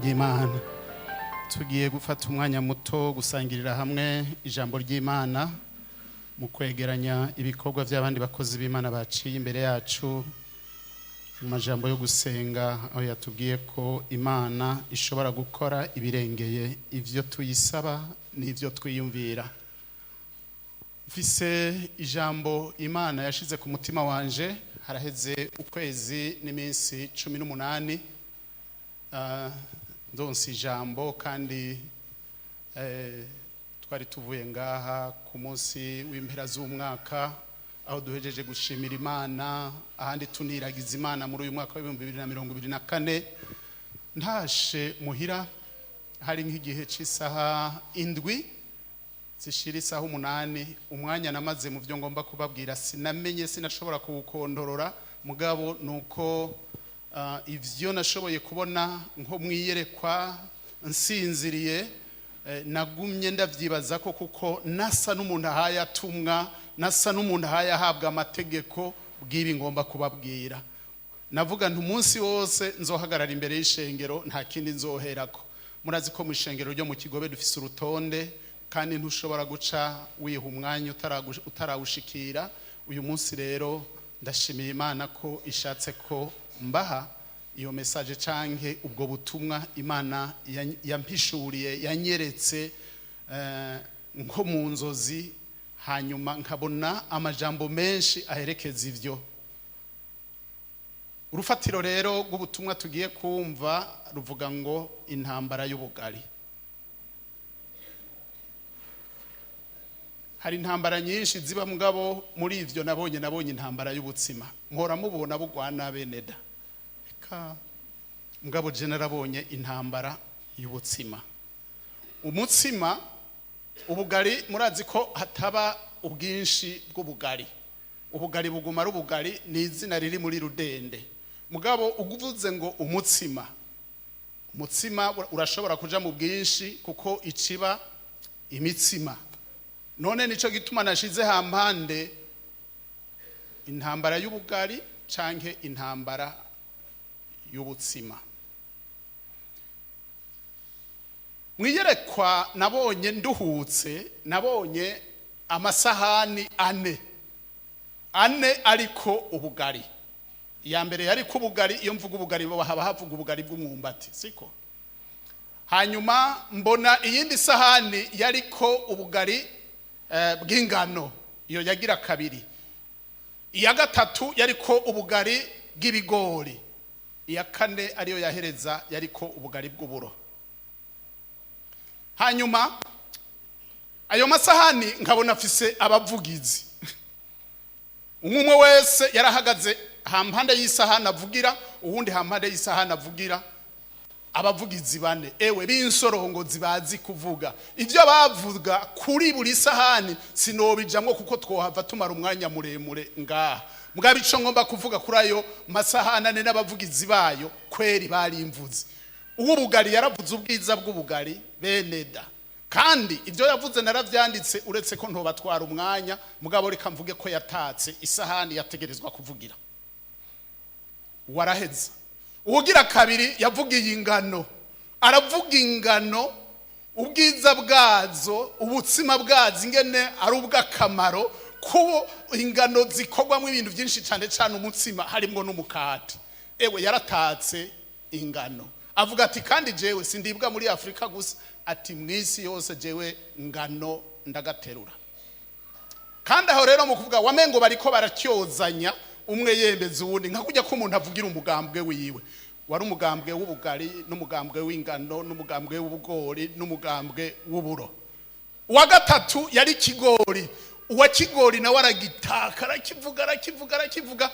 ry'Imana. Tugiye gufata umwanya muto gusangirira hamwe ijambo ry'Imana mu kwegeranya ibikorwa by'abandi bakozi b'Imana baciye imbere yacu mu majambo yo gusenga, aho yatubwiye ko Imana ishobora gukora ibirengeye ivyo tuyisaba n'ivyo twiyumvira. Mfise ijambo Imana yashize ku mutima wanje haraheze ukwezi n'iminsi 18 ndonse ijambo kandi twari tuvuye ngaha ku munsi w'impera z'umwaka aho duhejeje gushimira Imana, ahandi tuniragiza Imana muri uyu mwaka wa 2024. Ntashe muhira hari nk'igihe cy'isaha 7 zishira isaha 8, umwanya namaze mu byo ngomba kubabwira sinamenye, sinashobora kuwukondorora, mugabo nuko ivyo nashoboye kubona nko mwiyerekwa nsinziriye, nagumye ndavyibaza ko kuko nasa n'umuntu ahaya atumwa, nasa n'umuntu ahaya ahabwa amategeko bw'ibi ngomba kubabwira. Navuga nti umunsi wose nzohagarara imbere y'ishengero nta kindi nzoherako. Murazi ko mu ishengero ryo mu Kigobe dufise urutonde kandi ntushobora guca wiha umwanya utarawushikira. Uyu munsi rero ndashimiye Imana ko ishatse ko mbaha iyo message canke ubwo butumwa Imana yampishuriye, yanyeretse nko mu nzozi, hanyuma nkabona amajambo menshi aherekeza ivyo. Urufatiro rero rw'ubutumwa tugiye kumva ruvuga ngo intambara y'ubugari. Hari intambara nyinshi ziba, mugabo muri ivyo nabonye intambara y'ubutsima. Nkora mubona bugwana beneda. Mugabo je narabonye intambara y'ubutsima. Umutsima, ubugari, murazi ko hataba ubwinshi bw'ubugari. Ubugari buguma ari ubugari, ni izina riri muri rudende. Mugabo uguvuze ngo umutsima, umutsima urashobora kuja mu bwinshi kuko iciba imitsima. None nico gituma nashize hampande intambara y'ubugari canke intambara y'ubutsima. Mwiyerekwa nabonye nduhutse, nabonye amasahani ane ariko ubugari. Ya mbere yari ko ubugari, iyo mvuga ubugari haba havuga ubugari bw'umwumbati, siko? Hanyuma mbona iyindi sahani yariko ubugari bw'ingano, iyo yagira kabiri. Iya gatatu yariko ubugari bw'ibigori. Iya kane ariyo yahereza yariko ubugari bw'uburo. Hanyuma ayo masahani nkabona afise abavugizi. Umwe wese yarahagaze hampande y'isahani avugira, uwundi hampande y'isahani avugira. Abavugizi bane, ewe b'insorongo zibazi kuvuga. Ivyo bavuga kuri buri sahani sinobijamwo kuko twohava tumara umwanya muremure ngaha. Mugabo ico ngomba kuvuga kuri ayo masahani ane n'abavugizi bayo kweri bari imvuzi. Ubugari yaravuze ubwiza bw'ubugari beneda. Kandi ivyo yavuze naravyanditse, uretse ko ntobatwara umwanya, mugabo reka mvuge ko yatatse isahani yategerezwa kuvugira. Waraheza. Ugira kabiri yavugiye ingano. Aravuga ingano, ubwiza bwazo, ubutsima bwazo ingene ari ubw'akamaro, kubo ingano zikorwamo ibintu byinshi cyane cyane umutsima harimo n'umukati. Ewe yaratatse ingano. Avuga ati kandi jewe sindibwa muri Afrika gusa, ati mwisi yose jewe ngano ndagaterura. Kandi aho rero mu kuvuga wamengo bariko baracyozanya, umwe yembeza uwundi, nka kujya ko umuntu avugira umugambwe wiwe. Wari umugambwe w'ubugari n'umugambwe w'ingano n'umugambwe w'ubugori n'umugambwe w'uburo. Uwa gatatu yari kigori. Uwa kigori nawe aragitaka, arakivuga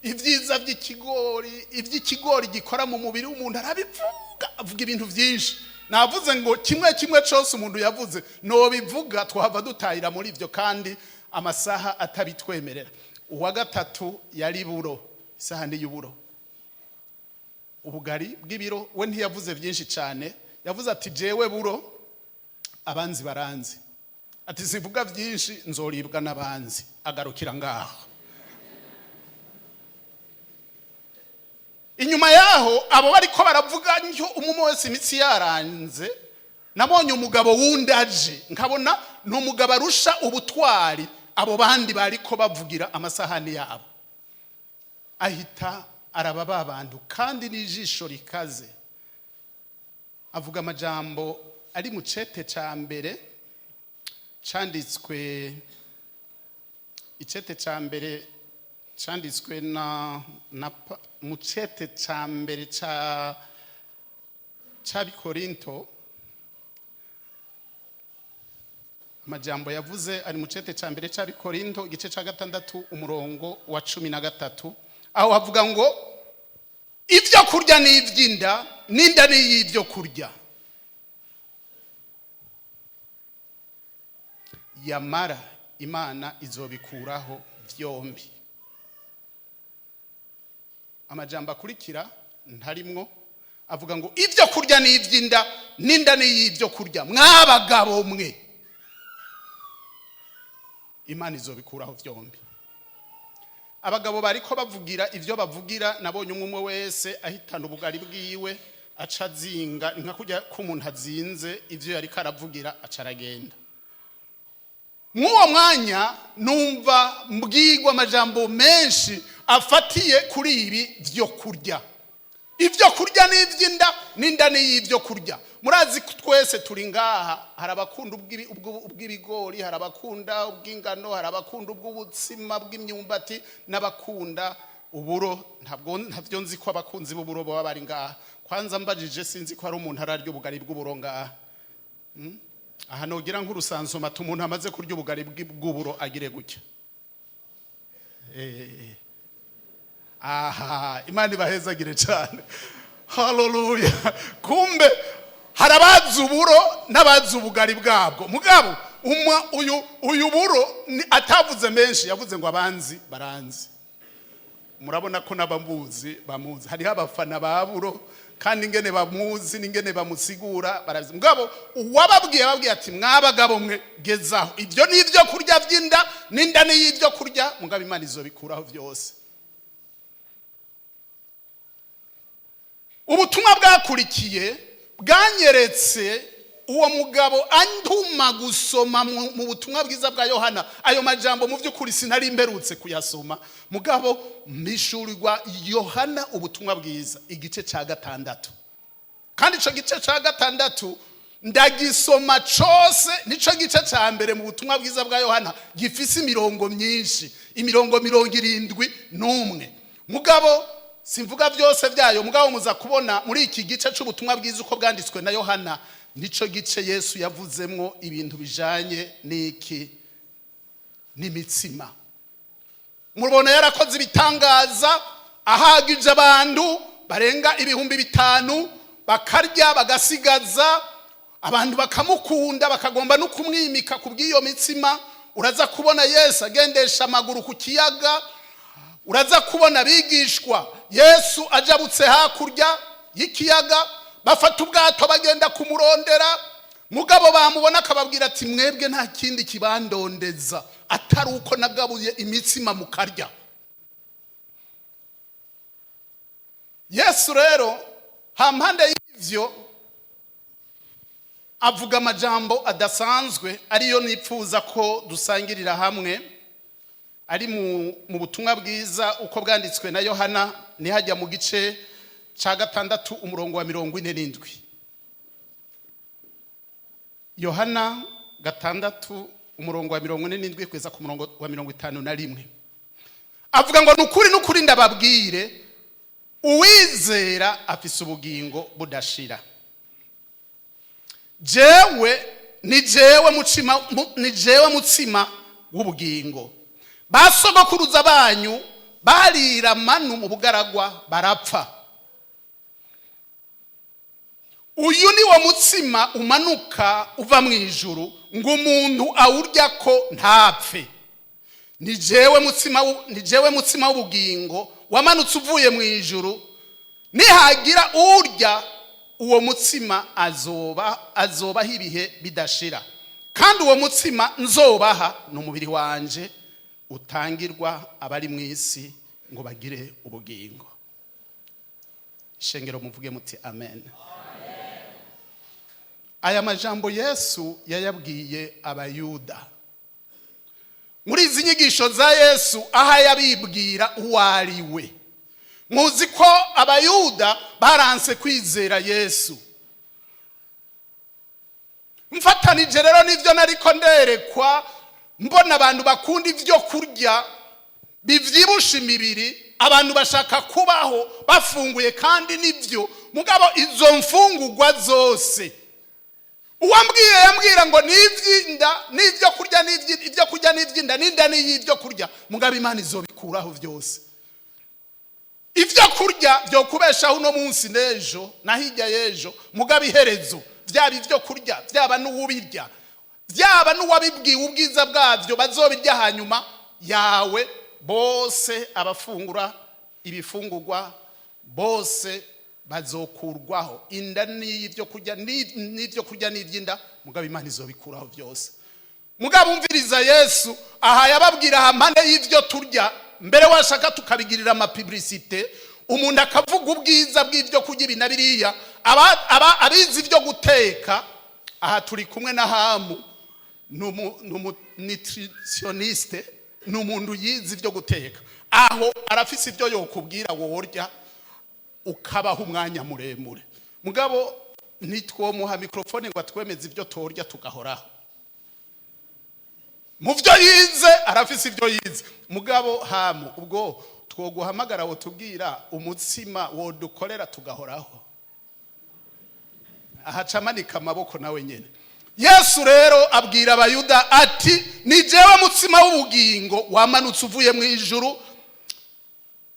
ivyiza by'ikigori, ivy'ikigori gikora mu mubiri w'umuntu arabivuga, avuga ibintu byinshi. Navuze ngo kimwe cyose umuntu yavuze no bivuga, twahava dutahira muri ivyo kandi amasaha atabitwemerera. Uwa gatatu yari buro, isahani y'uburo. Ubugari bw'ibiro we ntiyavuze byinshi cyane, yavuze ati jewe buro abanzi baranzi, ati sivuga byinshi nzoribwa n'abanzi, agarukira ngaho. inyuma yaho abo bariko baravuga ntyo umwe wese imitsi yaranze, nabonye umugabo wundi aje, nkabona ni umugabo arusha ubutwari abo bandi bariko bavugira amasahani yabo. Ahita araba babantu kandi n'ijisho rikaze, avuga amajambo ari mu cete ca mbere canditswe, icete ca mbere canditswe na mu cete ca mbere ca Bikorinto. Amajambo yavuze ari mu cete ca mbere ca Bikorinto igice ca 6 umurongo wa 13, aho havuga ngo ivyo kurya n'ivy'inda, n'inda n'iy'ivyo kurya, yamara Imana izobikuraho vyombi. Amajambo akurikira ntarimwo avuga ngo ivyo kurya n'ivy'inda, n'inda n'iy'ivyo kurya, mwabagabo mwe, Imana izobikuraho vyombi. Abagabo bariko bavugira ivyo bavugira, nabonye umwe wese ahitana ubugari bwiwe aca zinga, nka kujya ko umuntu azinze ivyo yari karavugira aca aragenda. Mwuwo mwanya numva mbwirwa amajambo menshi afatiye kuri ibi vyo kurya. Ivyo kurya n'ivy'inda, n'inda n'iy'ivyo kurya. Murazi twese turi ngaha, hari abakunda ubw'ibigori, hari abakunda ubw'ingano, hari abakunda ubw'ubutsima bw'imyumbati, n'abakunda uburo. Ntabyo nzi ko abakunzi b'uburo baba bari ngaha. Kwanza mbajije sinzi ko hari umuntu ararya ubugari bw'uburo ngaha. Aha nogira nk'urusansoma umuntu amaze kurya ubugari bw'uburo agire gutya. Aha, Imana ibahezagire cyane. Haleluya. Kumbe harabazi uburo n'abazi ubugari bwabwo. Mugabo uyu buro atavuze menshi, yavuze ngo abanzi baranzi. Murabona ko n'abamuzi bamuzi. Hariho abafana ba buro kandi ingene bamuzi n'ingene bamusigura barazi. Mugabo uwababwiye ati mwabagabo mwe gezaho, ibyo ni ibyo kurya vy'inda, n'inda n'iy'ivyo kurya, mugabo Imana izobikuraho vyose. Ubutumwa bwakurikiye bwanyeretse uwo mugabo antuma gusoma mu butumwa bwiza bwa Yohana. Ayo majambo mu vy'ukuri sinari imberutse kuyasoma, mugabo mishurirwa Yohana ubutumwa bwiza igice ca 6, kandi ico gice ca 6 ndagisoma cose. Nico gice ca mbere mu butumwa bwiza bwa Yohana gifise imirongo myinshi, imirongo 71. Mugabo simvuga byose byayo, mugabo muza kubona muri iki gice c'ubutumwa bwiza uko bwanditswe na Yohana, nico gice Yesu yavuzemwo ibintu bijanye n'iki n'imitsima. Murabona yarakoze ibitangaza, ahagije abantu barenga 5,000 bakarya bagasigaza, abantu bakamukunda bakagomba no kumwimika kubw'iyo mitsima. Uraza kubona Yesu agendesha amaguru ku kiyaga, uraza kubona bigishwa Yesu ajabutse hakurya y'ikiyaga, bafata ubwato bagenda kumurondera. Mugabo bamubona akababwira ati mwebwe nta kindi kibandondeza atari uko nagabuye imitsima mukarya. Yesu rero hampande y'ivyo avuga amajambo adasanzwe, ariyo nipfuza ko dusangirira hamwe, ari mu butumwa bwiza uko bwanditswe na Yohana. Nihajya mu gice ca 6 umurongo wa 47. Yohana 6 umurongo wa 47 kweza ku murongo wa 51. Avuga ngo nukuri ndababwire, uwizera afise ubugingo budashira. Ni jewe mutsima w'ubugingo. Basogokuruza banyu barira manu mu bugaragwa barapfa. Uyu ni wo mutsima umanuka uva mu ijuru ngo umuntu awurya ko ntapfe. Ni jewe mutsima w'ubugingo wamanutse uvuye mu ijuru. Nihagira urya uwo mutsima azobaho ibihe bidashira, kandi uwo mutsima nzobaha n'umubiri wanje utangirwa abari mu isi ngo bagire ubugingo. shengero muvuge muti amen. Aya majambo Yesu yayabwiye abayuda. Muri izi nyigisho za Yesu aha yabibwira uwariwe. Muzi ko abayuda baranse kwizera Yesu. Mfatanije rero nivyo nariko nderekwa, mbona abantu bakunda ivyo kurya bivyibusha imibiri, abantu bashaka kubaho bafunguye kandi nivyo, mugabo izo mfungurwa zose uwambwiye yambwira ngo nivyinda nivyo kurya n'ivyo kurya n'ivyinda n'inda n'ivyo kurya, mugabo Imana izobikuraho vyose. Ivyo kurya byo kubeshaho no munsi nejo na hirya yejo, mugabo iherezo byaba ivyo kurya byaba n'uwubirya byaba n'uwabibwiwe ubwiza bwavyo bazobirya hanyuma yawe, bose abafungura ibifungurwa bose bazokurwaho. Inda n'ivyo kurya n'ivyo kurya n'ivyinda, mugabo Imana izobikuraho byose. Mugabo umviriza Yesu aha yababwira hamane y'ivyo turya, mbere washaka tukabigirira ama publicité, umuntu akavuga ubwiza bw'ivyo kurya ibinabiriya, abizi ivyo guteka. Aha turi kumwe na Hamu, numu nutritioniste, numuntu yizi ivyo guteka. Aho arafise ivyo yokubwira worya ukabaho umwanya muremure, mugabo nitwomuha mikrofone ngo atwemeze ivyo torya tugahoraho. Muvyo yize arafise ivyo yize, mugabo Hamu ubwo twoguhamagara wo tubwira umutsima wo dukorera tugahoraho. Ahacamanika amaboko nawe nyene. Yesu rero abwira abayuda ati ni jewe mutsima w'ubugingo wamanutse uvuye mu ijuru,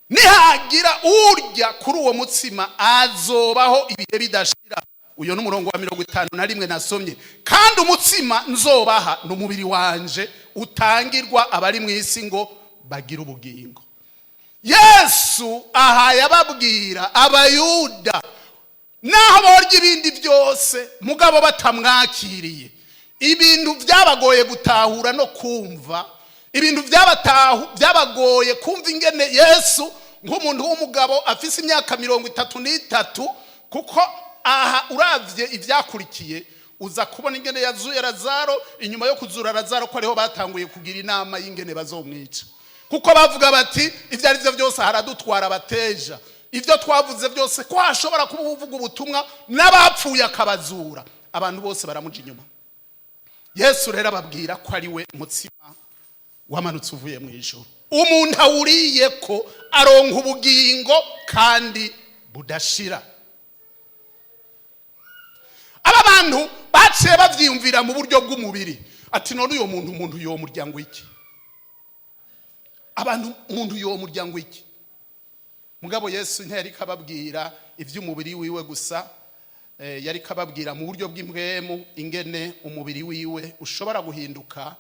nihagira urya kuri uwo mutsima azobaho ibihe bidashira. Uyo n'umurongo wa 51 nasomye. Kandi umutsima nzobaha n'umubiri wanje utangirwa abari mu isi ngo bagira ubugingo. Yesu aha yababwira abayuda naho borya ibindi byose, mugabo batamwakiriye. Ibintu byabagoye gutahura no kumva, ibintu byabagoye kumva ingene Yesu nk'umuntu w'umugabo afise imyaka 33, kuko aha uravye ivyakurikiye uza kubona ingene yazuye Lazaro. Inyuma yo kuzura Lazaro ko ariho batanguye kugira inama y'ingene bazomwica, kuko bavuga bati ivyo ari byo byose haradutwara bateja, ivyo twavuze byose ko hashobora kuba uvuga ubutumwa n'abapfuye akabazura. Abantu bose baramuja inyuma. Yesu rero ababwira ko ari we mutsima wamanutse uvuye mu ijuru, umuntu awuriye ko aronka ubugingo kandi budashira. Aba bantu baciye bavyiyumvira mu buryo bw'umubiri, ati none uyo muntu yo muryango iki? Abantu umuntu yo muryango iki? Mugabo Yesu ntiyari kababwira ivy'umubiri wiwe gusa, yari kababwira mu buryo bw'impwemu ingene umubiri wiwe ushobora guhinduka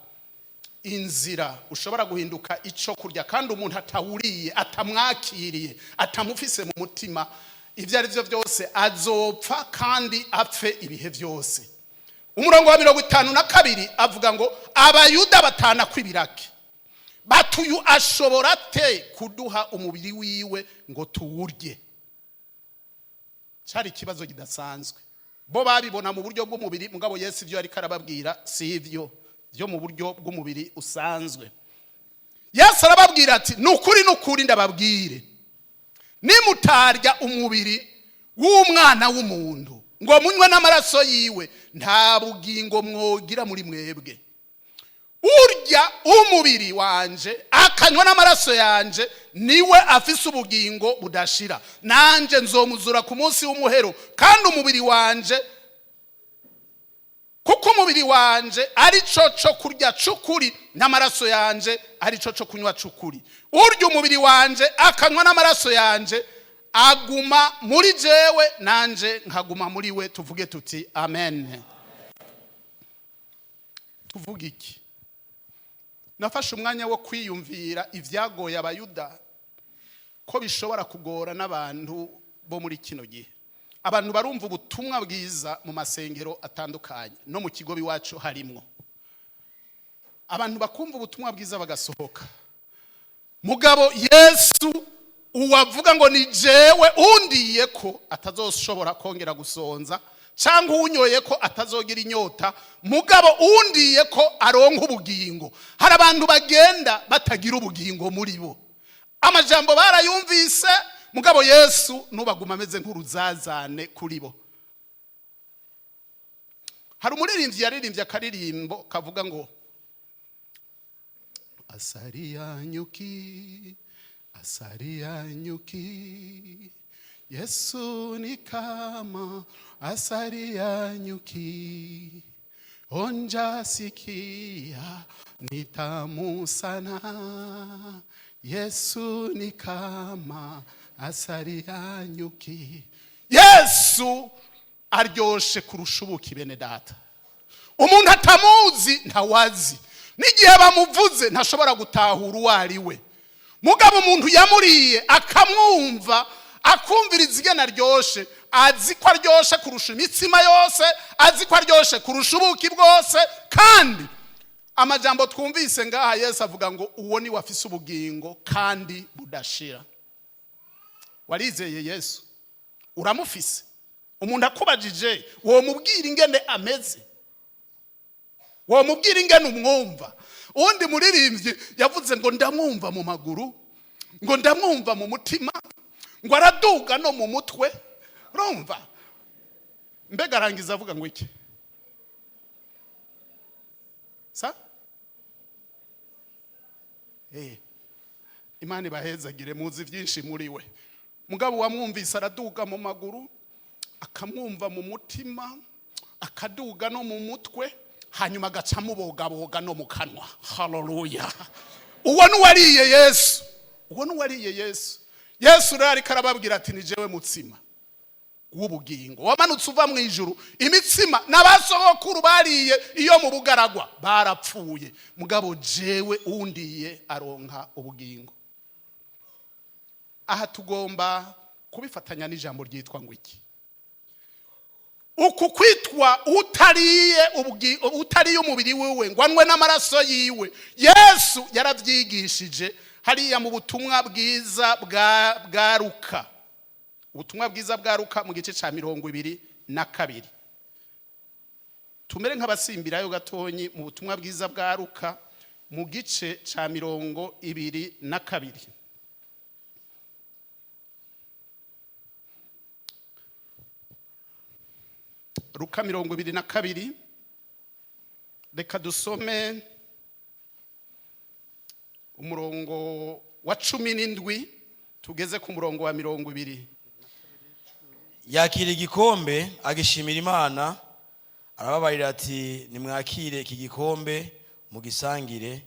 inzira, ushobora guhinduka ico kurya, kandi umuntu atawuriye, atamwakiriye, atamufise mu mutima, ivyo ari byo byose azopfa kandi apfe ibihe byose. Umurongo wa 52 avuga ngo abayuda batana kwibirake batuyu ashobora te kuduha umubiri wiwe ngo tuwurye. Cyari kibazo kidasanzwe. Bo babibona mu buryo bw'umubiri, mugabo Yesu ivyo ari karababwira si ivyo byo mu buryo bw'umubiri usanzwe. Yesu arababwira ati nukuri ndababwire, nimutarya umubiri w'umwana w'umuntu ngo munywe n'amaraso yiwe, nta bugingo mwogira muri mwebwe. Urya umubiri wanje akanywa n'amaraso yanje niwe afise ubugingo budashira, nanje nzomuzura ku munsi w'umuhero. Kandi umubiri wanje, kuko umubiri wanje ari cyo kurya c'ukuri, n'amaraso yanje ari cyo kunywa c'ukuri. Urya umubiri wanje akanywa n'amaraso yanje aguma muri jewe, nanje nkaguma muri we. Tuvuge tuti amen. Tuvuge iki? Nafashe umwanya wo kwiyumvira ivyagoye abayuda ko bishobora kugora n'abantu bo muri kino gihe. Abantu barumva ubutumwa bwiza mu masengero atandukanye, no mu kigo biwacu harimwo abantu bakumva ubutumwa bwiza bagasohoka, mugabo Yesu uwavuga ngo ni jewe undiye ko atazoshobora kongera gusonza cyangwa unyoye ko atazogira inyota, mugabo undiye ko aronka ubugingo. Hari abantu bagenda batagira ubugingo muri bo, amajambo barayumvise, mugabo Yesu nubaguma ameze nk'uruzazane kuri bo. Hari umuririmbyi yaririmbye akaririmbo kavuga ngo asari ya nyuki, asari ya nyuki, Yesu ni kama asari ya nyuki, onja sikia ni tamu sana, Yesu ni kama asari ya nyuki. Yesu aryoshe kurusha ubuki bene data. Umuntu atamuzi ntawazi, n'igihe bamuvuze ntashobora gutahura uwo ari we. Mugabo umuntu yamuriye akamwumva, akumviriza igena aryoshe, azi ko aryoshe kurusha imitsima yose, azi ko aryoshe kurusha ubuki bwose. Kandi amajambo twumvise ngaha Yesu avuga ngo uwo ni wafise ubugingo kandi budashira. Warizeye Yesu? Uramufise? Umuntu akubajije uwo mubwira ingene ameze, uwo mubwira ingene umwumva. Undi muririmbyi yavuze ngo ndamwumva mu maguru, ngo ndamwumva mu mutima, ngo araduga no mu mutwe. Urumva? Mbega arangiza avuga ngo iki? Sa? Imana ibahezagire, muzi byinshi muri we. Mugabo wamwumvise araduga mu maguru, akamwumva mu mutima, akaduga no mu mutwe, hanyuma agaca mubogaboga no mu kanwa. Haleluya! Uwo nuwariye Yesu, uwo nuwariye Yesu. Yesu rari karababwira ati ni jewe mutsima w'ubugingo wamanutse uva mu ijuru. Imitsima n'abasogokuru bariye iyo mu bugaragwa barapfuye, mugabo jewe undiye aronka ubugingo. Aha tugomba kubifatanya n'ijambo ryitwa ngo iki? Uku kwitwa utariye umubiri wiwe ngo anwe n'amaraso yiwe, Yesu yaravyigishije hariya mu butumwa bwiza bwa Luka. Ubutumwa bwiza bwa Luka mu gice ca 22. Tumere nk'abasimbirayo gatonyi mu butumwa bwiza bwa Luka mu gice ca 22. Luka 22. Reka dusome umurongo wa 17 tugeze ku murongo wa 20. Yakira igikombe agishimira Imana, arababarira ati nimwakire iki gikombe mugisangire,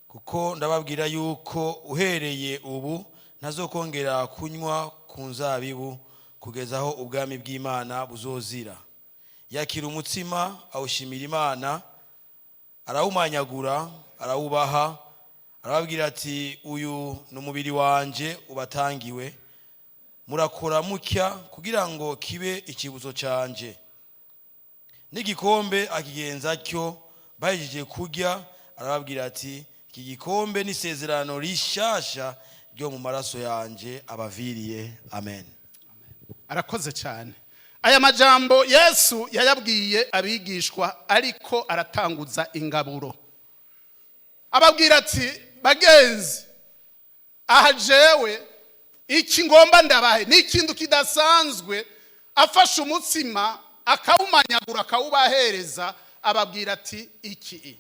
kuko ndababwira yuko uhereye ubu ntazokongera kunywa ku nzabibu kugeza aho ubwami bw'Imana buzozira. Yakira umutsima awushimira Imana, arawumanyagura, arawubaha, arababwira ati uyu n'umubiri wanje ubatangiwe, murakora mutya kugira ngo kibe ikibuzo canje. N'igikombe akigenza cyo bahejeje kurya, arababwira ati iki gikombe ni isezerano rishasha ryo mu maraso yanje abaviriye. Amen. Arakoze cyane. Aya majambo Yesu yayabwiye abigishwa ariko aratanguza ingaburo. Ababwira ati bagenzi, aha jewe iki ngomba ndabahe ni ikintu kidasanzwe. Afashe umutsima akawumanyagura akawubahereza, ababwira ati iki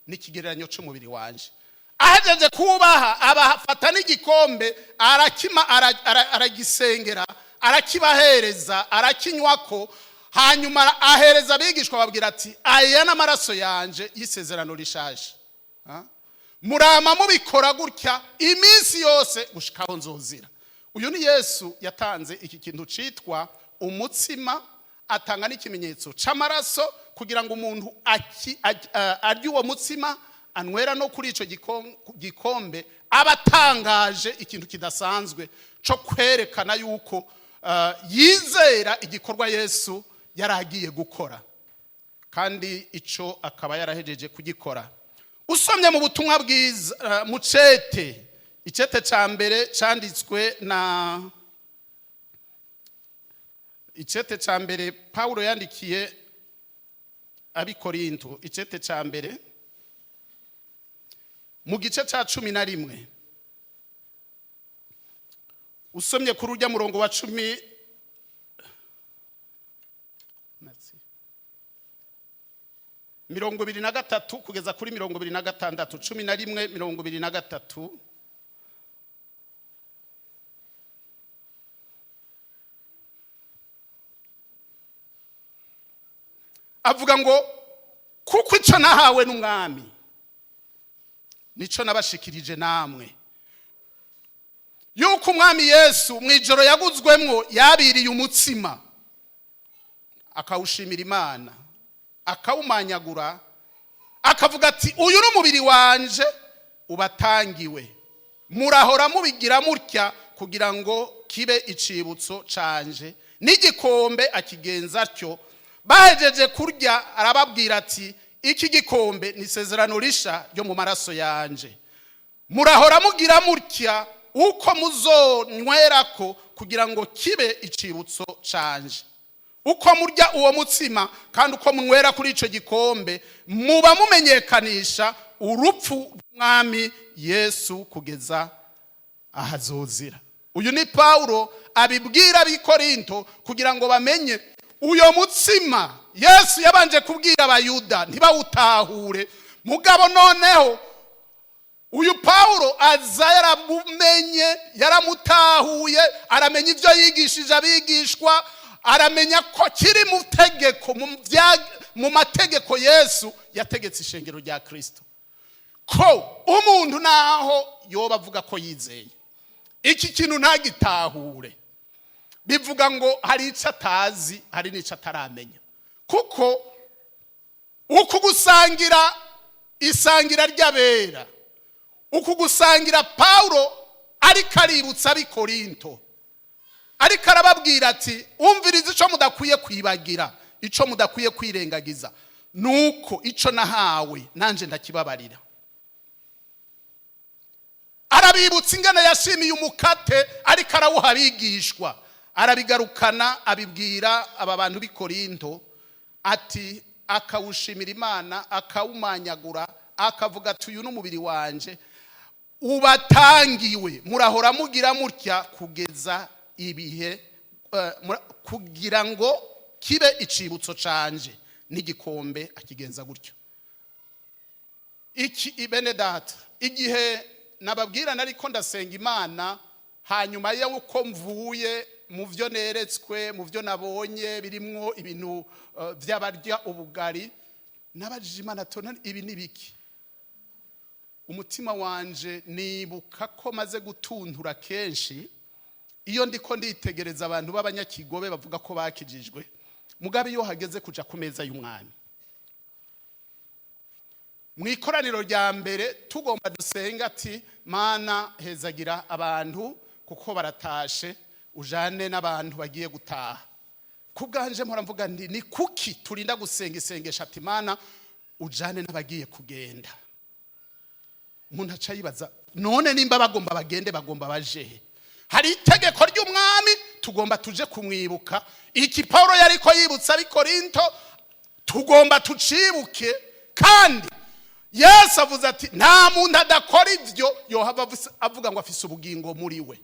ni ikigereranyo cy'umubiri wanje. Ahejeje kubaha abafata n'igikombe aragisengera, arakibahereza, arakinywako, hanyuma ahereza abigishwa babwira ati aya n'amaraso yanje y'isezerano rishaje. Murama mubikora gutya iminsi yose gushikaho nzozira. Uyu ni Yesu yatanze iki kintu citwa umutsima, atanga n'ikimenyetso c'amaraso kugira ngo umuntu arye uwo mutsima anwera no kuri ico gikombe abatangaje ikintu kidasanzwe cyo kwerekana yuko yizera igikorwa Yesu yaragiye gukora, kandi ico akaba yarahejeje kugikora. Usomye mu butumwa bwiza mucete icete ca mbere canditswe na icete ca mbere Paulo yandikiye abikorinto, icete ca mbere mu gice ca 11 usomye kuri urya murongo wa 10 23 kugeza kuri 26, 11 23. Avuga ngo kuko ico nahawe n'umwami nico nabashikirije namwe, yuko umwami Yesu mwijoro yaguzwemwo yabiriye umutsima akawushimira Imana akawumanyagura akavuga ati uyu n'umubiri wanje ubatangiwe, murahora mubigira mutya kugira ngo kibe icibutso canje. N'igikombe akigenza atyo. Bahejeje kurya arababwira ati iki gikombe ni isezerano risha ryo mu maraso yanje, murahora mugira mutya uko muzonywerako kugira ngo kibe icibutso canje. Uko murya uwo mutsima kandi uko munywera kuri ico gikombe muba mumenyekanisha urupfu rw'umwami Yesu kugeza ahazozira. Uyu ni Paulo abibwira abikorinto kugira ngo bamenye uyo mutsima Yesu yabanje kubwira abayuda ntibawutahure, mugabo noneho uyu Paulo aza yarabumenye, yaramutahuye, aramenya ivyo yigishije abigishwa, aramenya ko kiri mu tegeko mu mategeko Yesu yategetse ishengero rya Kristo, ko umuntu naho yoba avuga ko yizeye iki kintu ntagitahure, bivuga ngo hari ico atazi, hari n'ico ataramenya. Kuko uku gusangira isangira ry'abera, uku gusangira Paulo ariko aributsa abikorinto, ariko arababwira ati umviriza ico mudakwiye kwibagira, ico mudakwiye kwirengagiza, nuko ico nahawe nanje ndakibabarira. Arabibutsa ingene yashimiye umukate ariko arawuha abigishwa, arabigarukana abibwira aba bantu b'ikorinto ati akawushimira Imana akawumanyagura akavuga ati uyu n'umubiri wanje ubatangiwe, murahora mugira mutya kugeza ibihe kugira ngo kibe icibutso canje. N'igikombe akigenza gutyo. Iki ibene data igihe nababwira nariko ndasenga Imana, hanyuma y'uko mvuye mu vyo neretswe, mu vyo nabonye birimwo ibintu by'abarya ubugari, nabajije Imana tona ibi nibiki. Umutima wanje nibuka ko maze gutuntura kenshi iyo ndiko nditegereza abantu b'abanyakigobe bavuga ko bakijijwe, mugabe iyo hageze kuja ku meza y'umwami. Mwikoraniro rya mbere tugomba dusenga ati Mana hezagira abantu kuko baratashe, ujane n'abantu bagiye gutaha. Kubganje mpora mvuga ndi ni kuki turinda gusenga isengesha ati Mana ujane n'abagiye kugenda. Umuntu aca yibaza none nimba bagomba bagende bagomba bajehe. Hari itegeko ry'umwami tugomba tuje kumwibuka. Iki Paulo yariko yibutsa abikorinto tugomba tucibuke, kandi Yesu avuze ati nta muntu adakora ivyo yohava avuga ngo afise ubugingo muri we.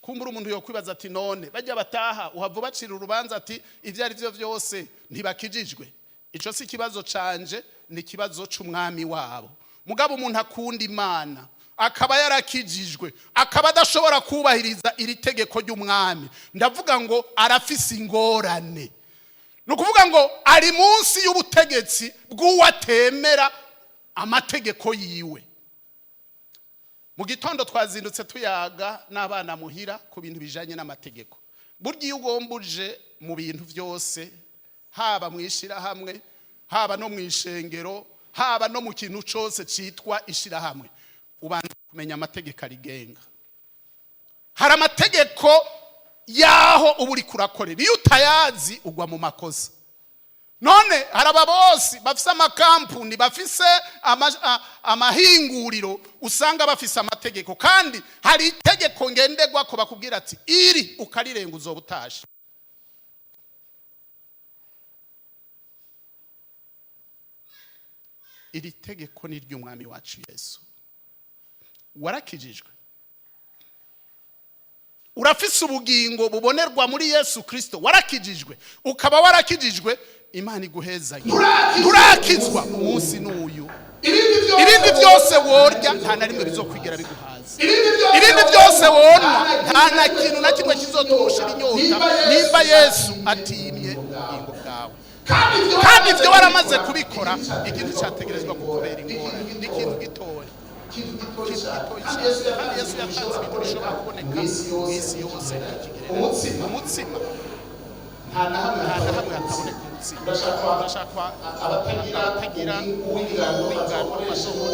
Kumbura umuntu yokwibaza ati none bajya bataha uhava bacira urubanza ati ivyo ari vyo vyose ntibakijijwe. Ico si kibazo canje, ni kibazo c'umwami wabo. Mugabo umuntu akunda Imana akaba yarakijijwe akaba adashobora kubahiriza iri tegeko ry'umwami, ndavuga ngo arafise ingorane. Nukuvuga ngo ari munsi y'ubutegetsi bw'uwatemera amategeko yiwe. Mu gitondo twazindutse tuyaga n'abana muhira ku bintu bijanye n'amategeko. Burya iyo ugombuje mu bintu byose, haba mwishira hamwe, haba no mwishengero, haba no mu kintu cyose citwa ishira hamwe, ubanza kumenya amategeko arigenga. Hari amategeko yaho uburi kurakorera, iyo utayazi ugwa mu makosa. none haraba bose bafise amakampuni bafise amahinguriro usanga bafise amategeko kandi hari itegeko ngenderwa ko bakubwira ati iri ukarirenga uzoba utashe. Iri tegeko ni ry'umwami wacu Yesu. Warakijijwe, urafise ubugingo bubonerwa muri Yesu Kristo, warakijijwe, ukaba warakijijwe, Imana iguheza. Turakizwa umunsi n'uyu. Ibindi byose worya nta na rimwe bizokwigera biguhaza. Ibindi byose wona nta na kintu na kimwe kizoturushira inyota nimba Yesu atimye ubugingo bwawe. Kandi ibyo waramaze kubikora, ikintu cyategerezwa kukubera ingorane n'ikintu gitoya. Kandi Yesu yatanze ibintu bishobora kuboneka mu isi yose. Umutsima nta na hamwe hataboneka umutsima. Urashaka abatagira uw'ingano bakoresha ubu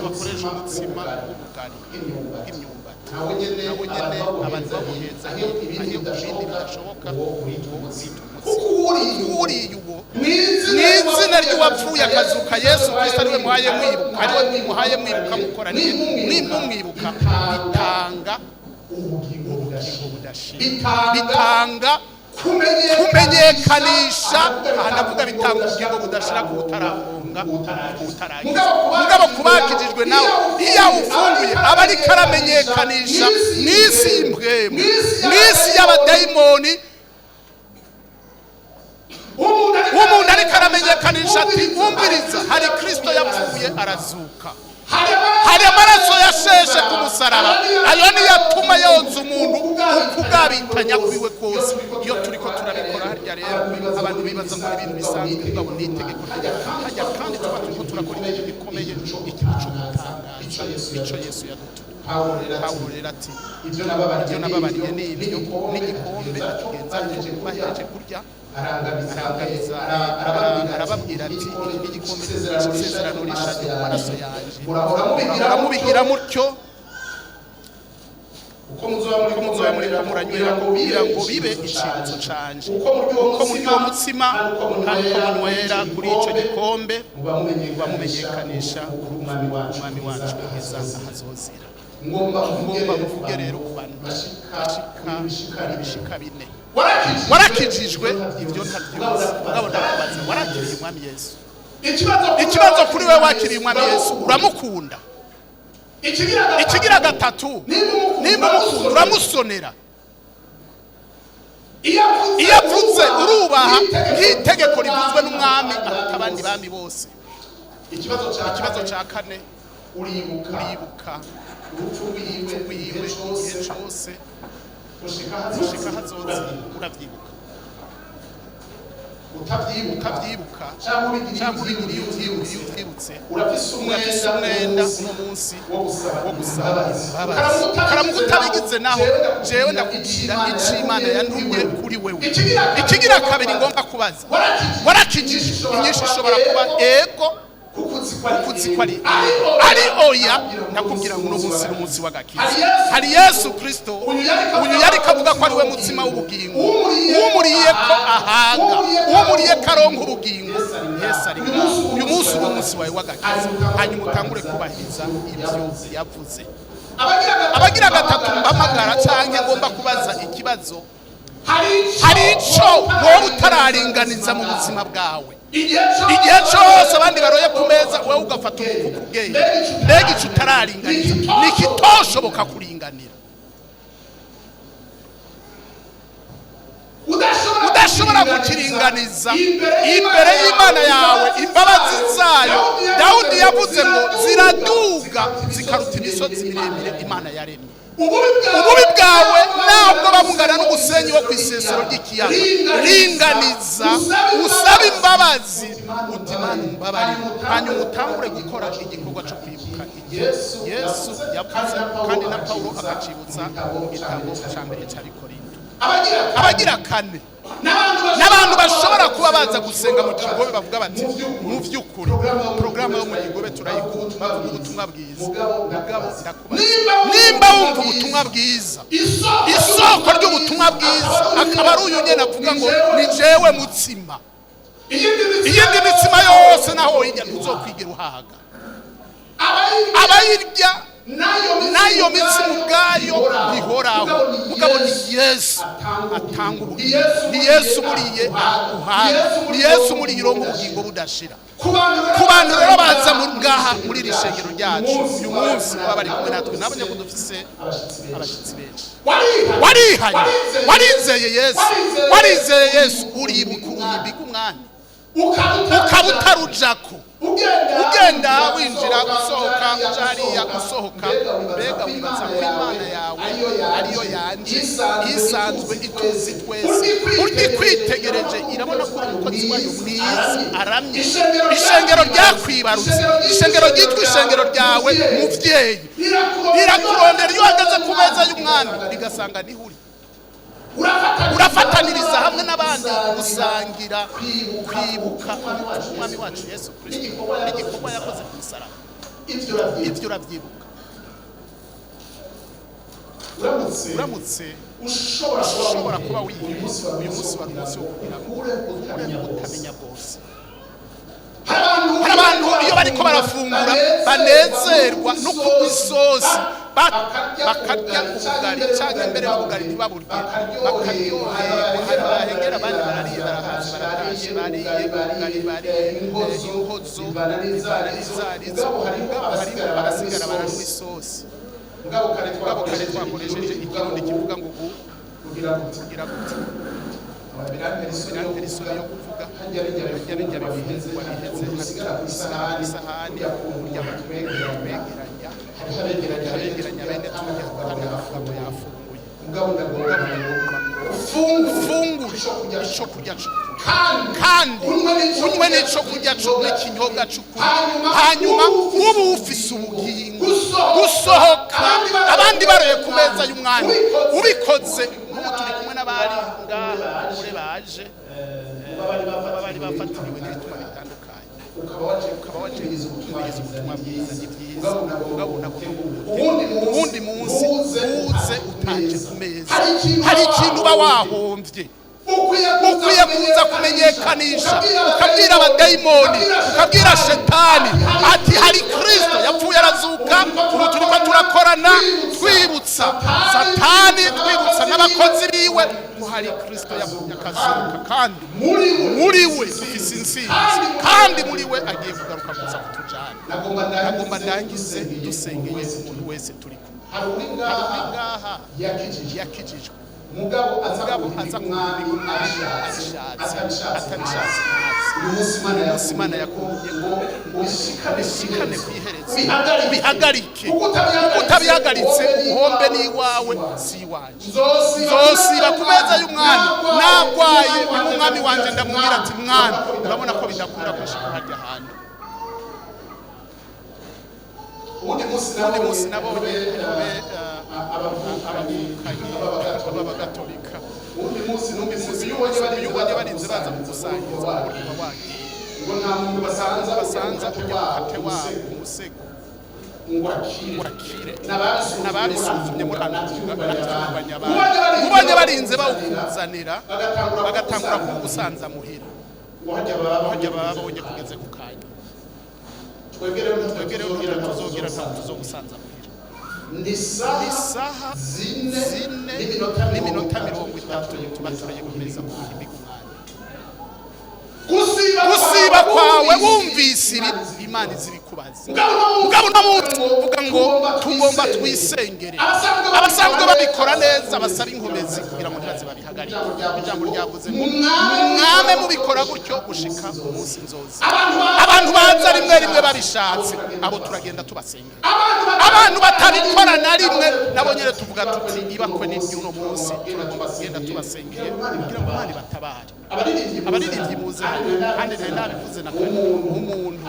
bakoresha umutsima w'ubugari bw'imyumbati. Nawe nyene abantu bamuheza aho ibindi bidashoboka kuko uriye uwo n'izina ry'uwapfuye akazuka Yesu Kristo ariwe muhaye mwibuka, ariwe muhaye mwibuka mukora nimumwibuka bitanga ubugingo budashira, bitanga kumenyekanisha. Ahanavuga bitanga ubugingo budashira ku butarahonga ubutaragiza. Mugabo kubakijijwe nawe iyo ufunguye aba ari karamenyekanisha n'isi y'imbwemu, n'isi y'abadayimoni. Umuntu ari karamenyekanisha ati umviriza, hari Kristo yapfuye arazuka, hari amaraso yasheshe ku musaraba, ayo niyo atuma yonza umuntu ukugabitanya kwiwe kose. Iyo turiko turabikora harya rero abantu bibaza ngo ibintu bisanzwe, ngabo n'itegeko hajya kandi tuba turiko turakora ibintu bikomeye, ikintu cyo gutangaza ico Yesu yadutumye. Pawulo rero ati ibyo nababariye ni ibyo n'igikombe akigenza bahereje kurya arangabiza arababwira ati igikombe cy'isezerano rishaje mu maraso yanjye, muramubigira mutyo uko muzoba muri muranywerera kugira ngo bibe icibutso canje. Uko muri uwo mutsima kandi uko munywera kuri ico gikombe mumenyekanisha umwami wacu kugeza ahazozira. Ngomba muvuge rero ku bantu bashika ibishika bine. Warakijijwe, ibyo ntabyuzi. Ngabo ndakubaza, warakiriye umwami Yesu? Ikibazo kuri we wakiriye umwami Yesu, uramukunda? Ikigira gatatu, nimba umukunda uramusonera. Iyo avuze urubaha nk'itegeko rivuzwe n'umwami aruta abandi bami bose. Ikibazo cya kane, uribuka urupfu rwiwe igihe cyose gushika hazoza. Urabyibuka? Utabyibuka cyangwa ubigiriye ubyibutse, urafise umwenda uno munsi wo gusaba imbabazi. Karamuka utabigize naho jewe ndakubwira ico Imana yantumye kuri wewe. Ikigira kabiri ngomba kubaza, warakijije? Inyinshi ishobora kuba ego kukuzikwa ari oya. Ndakubwira ngo umunsi n'umunsi w'agakiza. Hari Yesu Kristo uyu yari kavuga ko ari we mutsima w'ubugingo, umuriye ko ahanga, umuriye karonka ubugingo. Yesu ari uyu munsi n'umunsi wawe w'agakiza, hanyuma utangure kubahiriza ibyo yavuze. Abagira gatatu mbamagara canke ngomba kubaza ikibazo, hari ico wowe utararinganiza mu buzima bwawe. Igihe cyose abandi baroye ku meza wowe ugafata umufuka ubwenge, mbega icyo utararinganiza nikitoshoboka kuringanira. Udashobora kukiringaniza imbere y'Imana yawe. Imbabazi zayo Dawudi yavuze ngo ziraduga zikaruta imisozi miremire Imana yaremye. Ububi bwawe ntabwo bamugana n'umusenyi wo ku isesero ry'ikiyaga. Ringaniza, usaba imbabazi, uti Mana umbabarire, hanyuma utangure gukora igikorwa cyo kwibuka Yesu yavuze, kandi na Pawulo akacibutsa mu gitabo cya mbere cya Korinto. Abagira kane n'abantu bashobora kuba baza gusenga mu kigobe bavuga bati mu by'ukuri porogaramu yo mu kigobe turayikunda, bavuga ubutumwa bwiza. Mugabo ndakubaza, nimba wumva ubutumwa bwiza, isoko ry'ubutumwa ubutumwa bwiza akaba ari uyu nyene avuga ngo ni jewe mutsima, iyindi mitsima yose naho ijya ntuzokwigira uhaga. Abayirya nayo mitsima ubwayo ihoraho, mugabo ni Yesu atanga ubugingo, ni Yesu muriye uhaga, ni Yesu muriye irongo ubugingo budashira. Ku bantu rero baza ngaha muri iri shengero ryacu uyu munsi baba bari kumwe natwe, nabonye ko dufise abashitsi benshi. Warihanye, warizeye Yesu, uribuka uruhimbi rw'umwami ukaba utarujako, ugenda winjira usohoka, ujariya usohoka, mbega wibaza ko Imana yawe ariyo yanje isanzwe ituzi twese, urya kwitegereje irabona ko umukozi wayo mwiza aramye. Ishengero ryakwibarutse, ishengero ryitwa ishengero ryawe muvyeyi, rirakurondera iyo hageze ku meza y'umwami rigasanga nihuri, urafataniriza hamwe n'abandi gusangira kwibuka umwami wacu Yesu Kristo n'igikorwa yakoze ku musaraba. Ibyo urabyibuka. Uramutse ushobora kuba wiye uyu munsi wari umunsi wo kugira ngo utamenya bwose. Hari abantu iyo bariko barafungura banezerwa no kubisosi, bakarya ubugari cyangwa mbere y'ubugari ntibaburye, bakaryoherwa, bahengera abandi barariye, barahaze, baratashe, bariye ubugari, bariye inkozo, izarizo, harimo barasigara baranywa isosi. Mugabo kare twakoresheje ikirundi kivuga ngo ugira gute birantera isoni yo kuvuga harya bifungwa biheze hasigara ku isahani kurya begeranya bene turya kandi bavuga ngo yafunguye. Ufungure ico kurya kandi unywe n'ico kurya n'ikinyobwa c'ukuri, hanyuma ubu ufise ubugingo gusohoka abandi baroye ku meza y'umwami ubikoze. Ubu turi kumwe n'abari ngaha muri baje bari bafatiriwe n'ibituma bitandukanye, ukaba waje kumviriza ubutumwa bwiza, ni byiza, ugabona ko ubundi munsi uze utaje ku meza hari ikintu uba wahomvye. Ukwiye kuza kumenyekanisha, ukabwira abadayimoni, ukabwira shetani ati hari Kristo yapfuye arazuka, ubu turiko turakorana twibutsa satani, twibutsa n'abakozi biwe ko hari Kristo yapfuye akazuka, kandi muri we dufise intsinzi, kandi muri we agiye kugaruka kuza kutujana. Nagomba ndangize dusengeye umuntu wese turi kumwe. Hari ngaha yakijijwe, mugabo aza kumubika atabishatse. Umunsi Imana yakuye ngo bishikane kwihereza, bihagarike, kuko utabihagaritse ubuhombe ni iwawe si iwanje. Nzosiba ku meza y'umwami nagwaye, umwami wanje ndamubwira ati mwana urabona ko bidakunda kwishika harya hantu. Ubundi munsi nabonye abavukanye b'abagatolika, ubundi munsi iyo ubonye barinze baza kugusangiza umutima wagiye ngo nta muntu basanza kujya mukate wabo ku musego ngo akire, n'ababisuzumye muri anatunganya abantu, ubonye barinze bawukuzanira bagatangura kugusanza muhira, hajya baba babonye kugeze ku kanya. Twebwe rero tuzogira ntabwo tuzogusanza muhira. Ni saha zine n'iminota 30 tuba turaye kumeza ku ruhimbi rw'umwami. Gusiba kwawe wumvise Imana izibikubaza, mugabo n'umuntu uvuga ngo tugomba twisengere. Abasanzwe babikora neza basaba inkomezi kugira ngo ntibaze babihagarike. Ijambo ryavuze ngo mwame mubikora gutyo gushika umunsi nzozi. Abantu baza rimwe babishatse, abo turagenda tubasengera. Abantu batabikora na rimwe nabo nyene tuvuga tuti ibakwe n'ibyuno munsi turagomba kugenda tubasengeye kugira ngo Imana batabare. Abaririmbyi muze kandi nabivuze na umuntu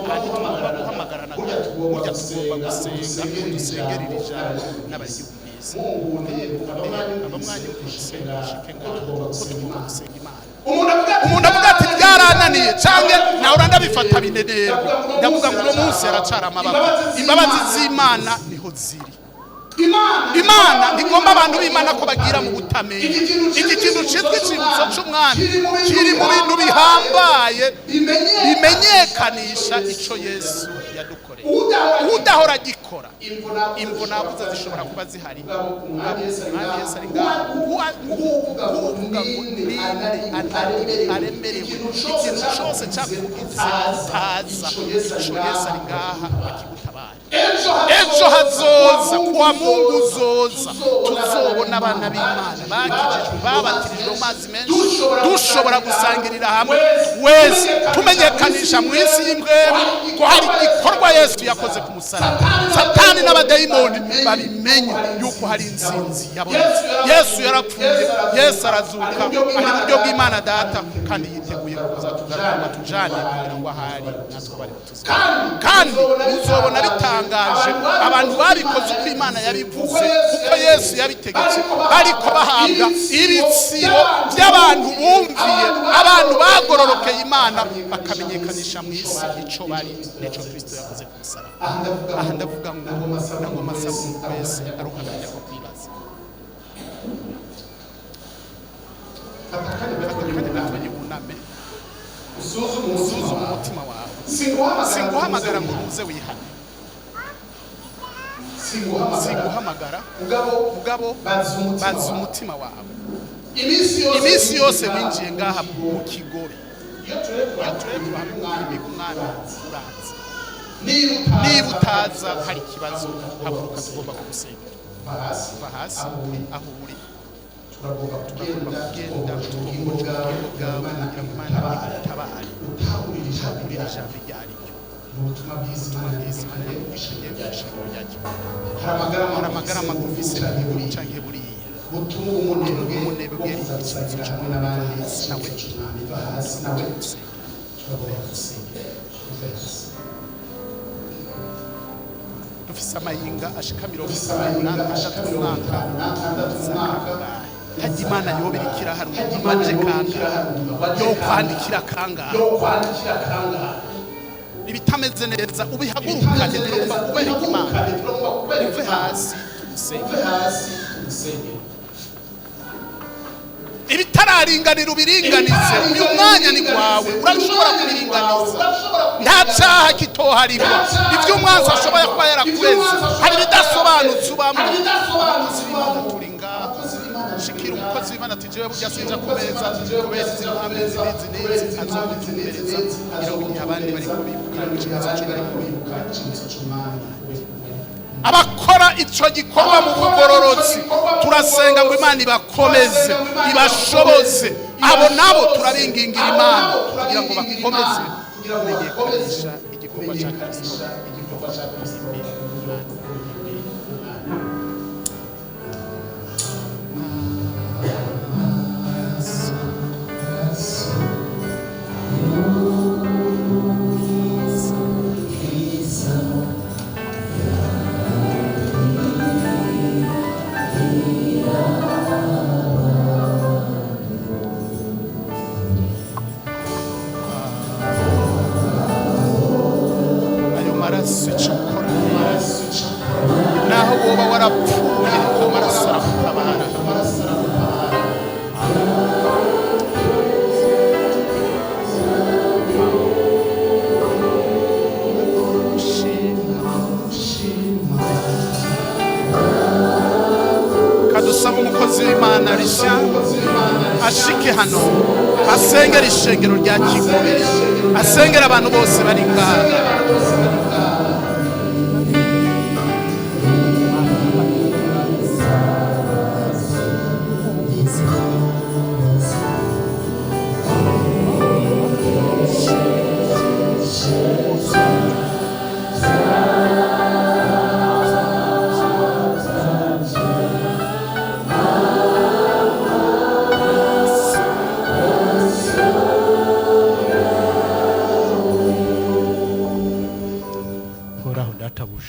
kandi tugomba guhamagarana burya tugomba gusenga, dusengera iri jambo n'abariyumvise. Abamwanya gusenga shike ngaho ko tugomba gusenga Imana. Umuntu avuga ati byarananiye canke nawe ndabifata binenerwa, ndavuga ngo uno munsi aracara amababa. Imbabazi z'Imana niho ziri, imana ntigomba abantu b'imana ko bagira mu butamenya. Iki kintu cyitwa icibutso c'umwami kiri mu bintu bihambaye bimenyekanisha ico Yesu yadukoreye. Udahora agikora imvo navuze zishobora kuba zihari. Umwami Yesu ari ngaho kuvuga ngo ninde aremerewe ikintu cyose cyakugize taza ico Yesu ari ngaha bakigutabara. Ejo hazoza kuwa Mungu uzoza tuzobona abana b'Imana bakijijwe babatirijwe mu mazi menshi dushobora gusangirira hamwe wese tumenyekanisha mu isi y'imbwemu ko hari igikorwa Yesu yakoze ku musaraba. Satani n'abadayimoni babimenye yuko hari insinzi yabonetse. Yesu yarapfuye, Yesu arazuka, ari buryo bw'Imana Data kandi yiteguye kuza tugarura tujane kugira ngo ahari natwe bari tuzi. Kandi uzobona bitangaje abantu babikoze uko Imana yabivuze kuko Yesu yabitegetse, ariko bahabwa ibitsiro by'abantu bumviye, abantu bagororokeye Imana bakamenyekanisha mu isi ico bari n'ico Kristo yakoze ku musaraba. Aha ndavuga ngo ngoma sabu wese aruhakanya ko kwibaza. Fatakane batanye buname usuzuma umutima wawe. Singuhamagara ngo uze wihane, singuhamagara mugabo bazi umutima wawe. Imisi yose winjiye ngaha mu kigobe, iyo tureba umwami uraza. Niba utaza hari ikibazo haguruka, tugomba kugusengera. Va hasi aho uri, turagomba kugenda tukomoje ubugingo bwawe kugira ngo Imana igutabare, utahurire ijambo iryo ari ryo. Ubutumwa bwiza Imana yagushije gushaka ryacyo. Hari amagara magufi se canke buriya butuma umunebwe ikibazo cy'umwami nawe turagomba gusengera. Dufise amayinga ashika 86 mu mwaka. Hadi Imana yobirikira harumwe imaje kanga yo kwandikira kanga ibitameze neza ubihagurukane turumva kubereka Imana. Uve hasi tugusenge. Ibitararinganira ubiringanize. Uyu mwanya ni kwawe, urashobora kubiringaniza. Nta cyaha kitoharimo. Ibyo umwanzi ashobora kuba yarakureze hari bidasobanutse ubamo. Turi ngaha shikira umukozi w'Imana ati jewe burya sinja kumeza kubera izi mpamvu n'izi azobitumbereza kugira ngo igihe abandi bari kubibuka ikibazo cy'Imana. Abakora ico gikorwa mu bugororotsi turasenga ngo Imana ibakomeze ibashoboze. Abo nabo turabingingira Imana kugira ngo bakomeze kumenyekanisha igikorwa cya Kristo. Naho woba warapfuye amaraso arakutabara. Kadusaba umukozi w'Imana risha ashike hano asengera ishengero rya Kigobe, asengera abantu bose bari ngaha.